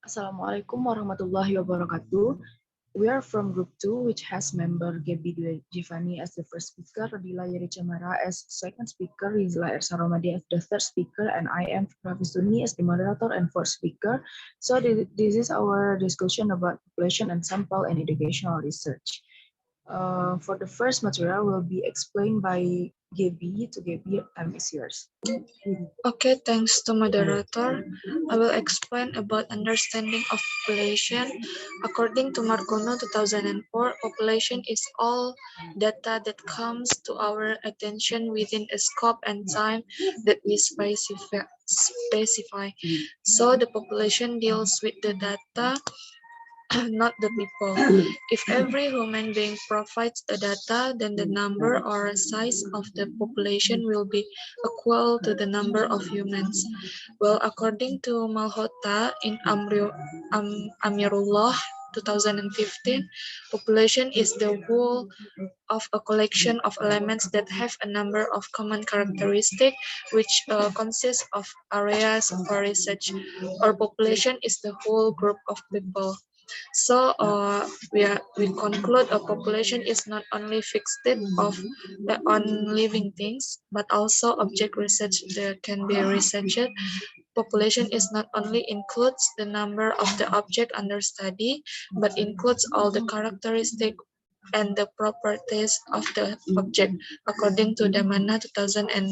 Assalamualaikum warahmatullahi wabarakatuh. We are from Group 2, which has member Gaby Giovanni as the first speaker, Radila Yeri Chamara as second speaker, Rizla Ersa Romadi as the third speaker, and I am Rafisuni as the moderator and fourth speaker. So this is our discussion about population and sample and educational research. For the first material will be explained by Gaby. To Gaby, time is yours. Okay, thanks to moderator. I will explain about understanding of population. According to Marcono 2004, population is all data that comes to our attention within a scope and time that we specify. So the population deals with the data, not the people. If every human being provides a data, then the number or size of the population will be equal to the number of humans. Well, according to Malhotra in Amirullah 2015, population is the whole of a collection of elements that have a number of common characteristics, which consists of areas for research. Or population is the whole group of people. So we conclude a population is not only fixed of on living things, but also object research that can be researched. Population is not only includes the number of the object under study, but includes all the characteristics and the properties of the object according to Damana 2019.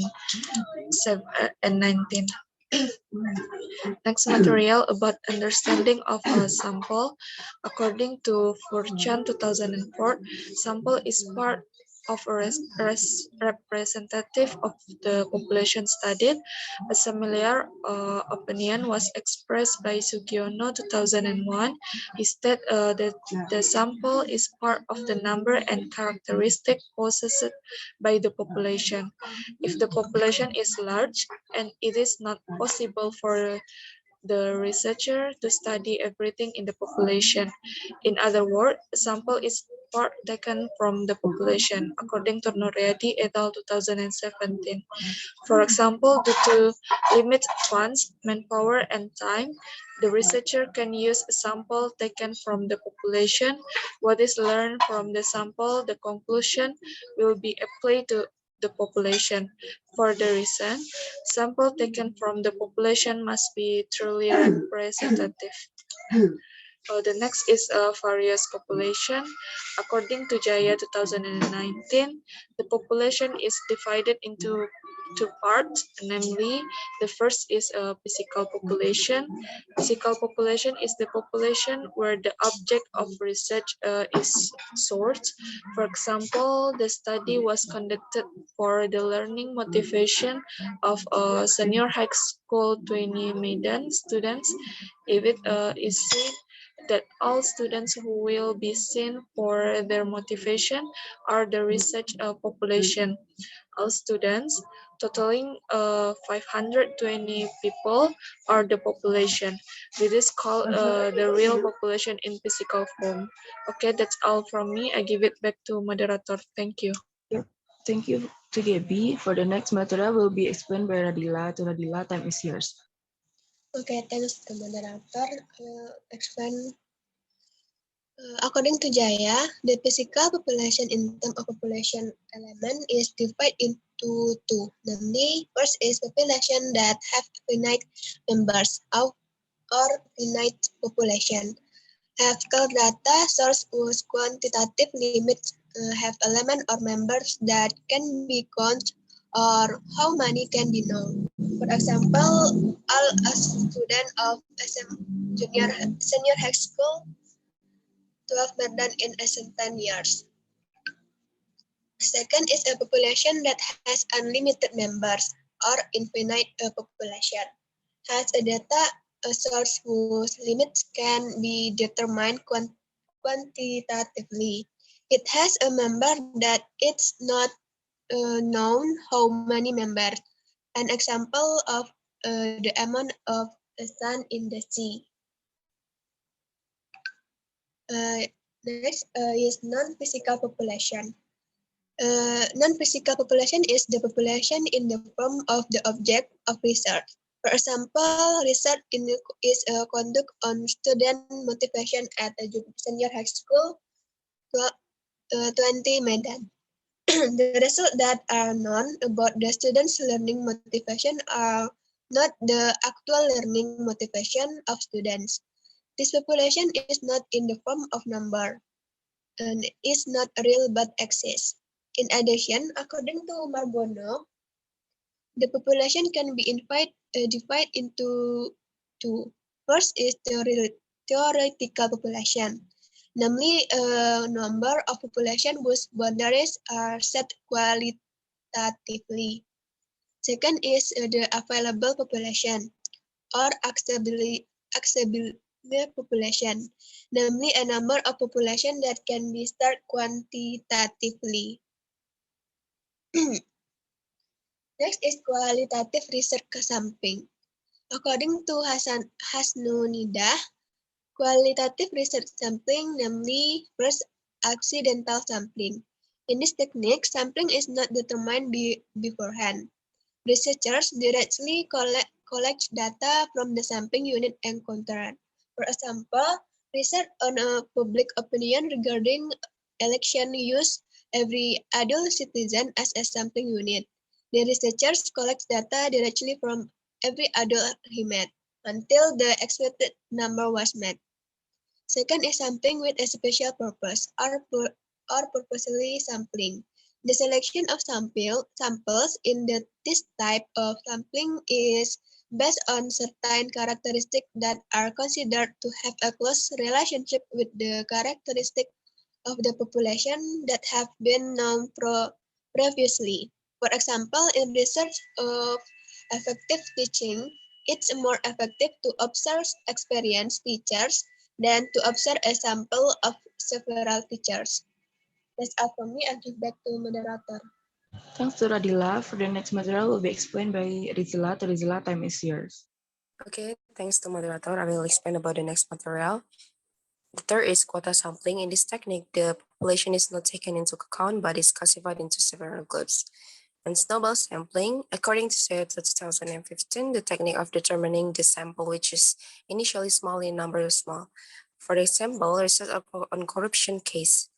Next material about understanding of a sample. According to Fortune 2004, sample is part of a representative of the population studied. A similar opinion was expressed by Sugiono 2001. He said that the sample is part of the number and characteristic possessed by the population. If the population is large and it is not possible for the researcher to study everything in the population. In other words, a sample is part taken from the population, according to Noriadi et al. 2017. For example, due to limited funds, manpower, and time, the researcher can use a sample taken from the population. What is learned from the sample, the conclusion will be applied to the population. For the reason, sample taken from the population must be truly representative. The next is various population. According to Jaya 2019, the population is divided into two parts, namely, the first is a physical population. Physical population is the population where the object of research is sourced. For example, the study was conducted for the learning motivation of a senior high school 20 Medan students. If it is seen that all students who will be seen for their motivation are the research population. All students, totaling 520 people, are the population. This is called the real population in physical form. Okay, that's all from me. I give it back to moderator. Thank you. Yep. Thank you to Gaby. For the next material will be explained by Radila. To Radila, time is yours. Okay, thanks to moderator. Explain. According to Jaya, the physical population in terms of population element is divided into two. Namely, first is population that have finite members or finite population. Have data source whose quantitative limits have element or members that can be counted or how many can be known. For example, all a student of senior high school 12 more than in recent 10 years. Second is a population that has unlimited members or infinite population. Has a data source whose limits can be determined quantitatively. It has a member that it's not known how many members. An example of the amount of the sand in the sea. Next is non-physical population. Non-physical population is the population in the form of the object of research. For example, research is conducted on student motivation at a senior high school, 20 Medan. The results that are known about the students' learning motivation are not the actual learning motivation of students. This population is not in the form of number and is not real but exists. In addition, according to Marbono, the population can be divided into two. First is theoretical population, namely a number of population whose boundaries are set qualitatively. Second is the available population or accessible population, namely a number of population that can be studied quantitatively. Next is qualitative research sampling. According to Hasnunidah, qualitative research sampling, namely first accidental sampling. In this technique, sampling is not determined beforehand. Researchers directly collect data from the sampling unit encountered. For example, research on a public opinion regarding election use every adult citizen as a sampling unit. The researchers collect data directly from every adult he met until the expected number was met. Second is sampling with a special purpose or purposely sampling. The selection of samples in this type of sampling is based on certain characteristics that are considered to have a close relationship with the characteristics of the population that have been known previously. For example, in research of effective teaching, it's more effective to observe experienced teachers than to observe a sample of several teachers. That's all from me. I'll give back to moderator. Thanks to Radila. For the next material will be explained by Rizla. To Rizla, time is yours. Okay, thanks to moderator. I will explain about the next material. The third is quota sampling. In this technique, the population is not taken into account, but is classified into several groups. And snowball sampling, according to SETA 2015, the technique of determining the sample, which is initially small in number is small. For example, research on corruption case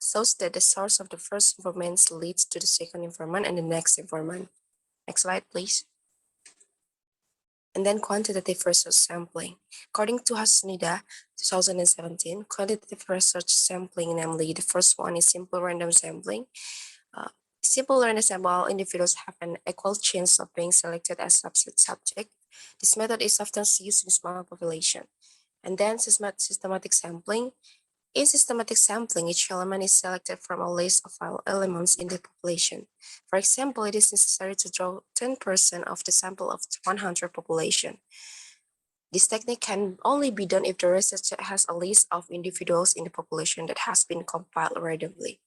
shows that the source of the first informant leads to the second informant and the next informant. Next slide, please. And then quantitative research sampling. According to Hasnunidah, 2017, quantitative research sampling, namely the first one is simple random sampling. Simple random sample, all individuals have an equal chance of being selected as subject. This method is often used in small population. And then systematic sampling. In systematic sampling, each element is selected from a list of all elements in the population. For example, it is necessary to draw 10% of the sample of 100 population. This technique can only be done if the researcher has a list of individuals in the population that has been compiled randomly.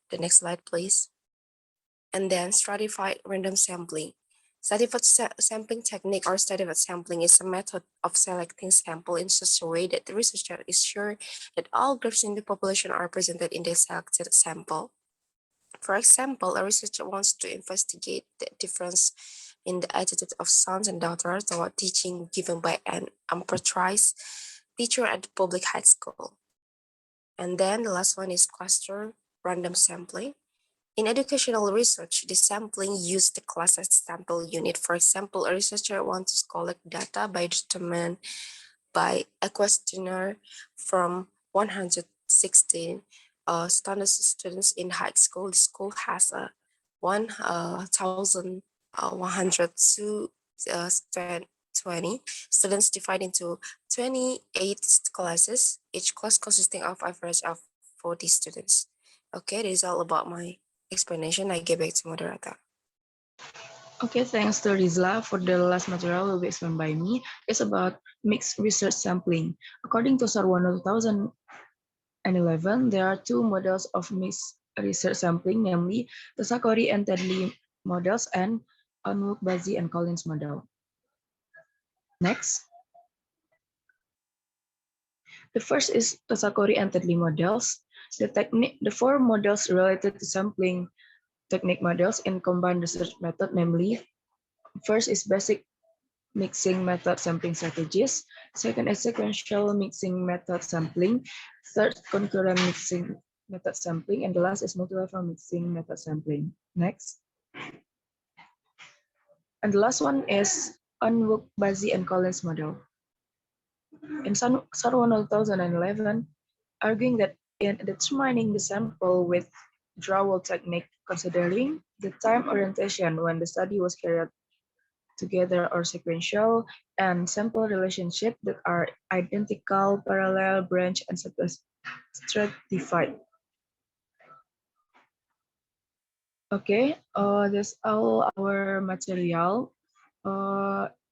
The next slide, please. And then stratified random sampling. Stratified sampling technique or stratified sampling is a method of selecting sample in such a way that the researcher is sure that all groups in the population are presented in the selected sample. For example, a researcher wants to investigate the difference in the attitude of sons and daughters toward teaching given by an unpatriotic teacher at the public high school. And then the last one is cluster random sampling. In educational research, the sampling used the class as sample unit. For example, a researcher wants to collect data determined by a questionnaire from 116 standard students in high school. The school has 1,120 students divided into 28 classes, each class consisting of average of 40 students. Okay, this is all about my explanation. I give back to moderator. Okay, thanks to Rizla. For the last material will be explained by me. It's about mixed research sampling. According to Sarwono 2011, there are two models of mixed research sampling, namely the Sakori and Tedley models and Onwuk-Bazzi and Collins model. Next. The first is the Sakori and Tedley models. The four models related to sampling technique models in combined research method, namely, first is basic mixing method sampling strategies. Second is sequential mixing method sampling. Third, concurrent mixing method sampling. And the last is multi-level mixing method sampling. Next. And the last one is Unwook, Bazzi, and Collins model. In Sarwano 2011, arguing that in determining the sample with Drawell technique, considering the time orientation when the study was carried together or sequential, and sample relationship that are identical, parallel, branch, and stratified. Okay, that's all our material.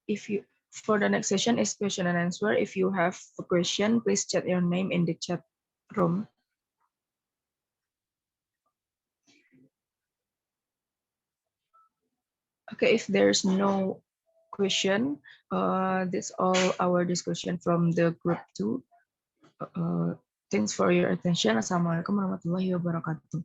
If you for the next session is question and answer. If you have a question, please chat your name in the chat room. Okay, if there's no question, that's all our discussion from the group 2. Thanks for your attention. Assalamualaikum warahmatullahi wabarakatuh.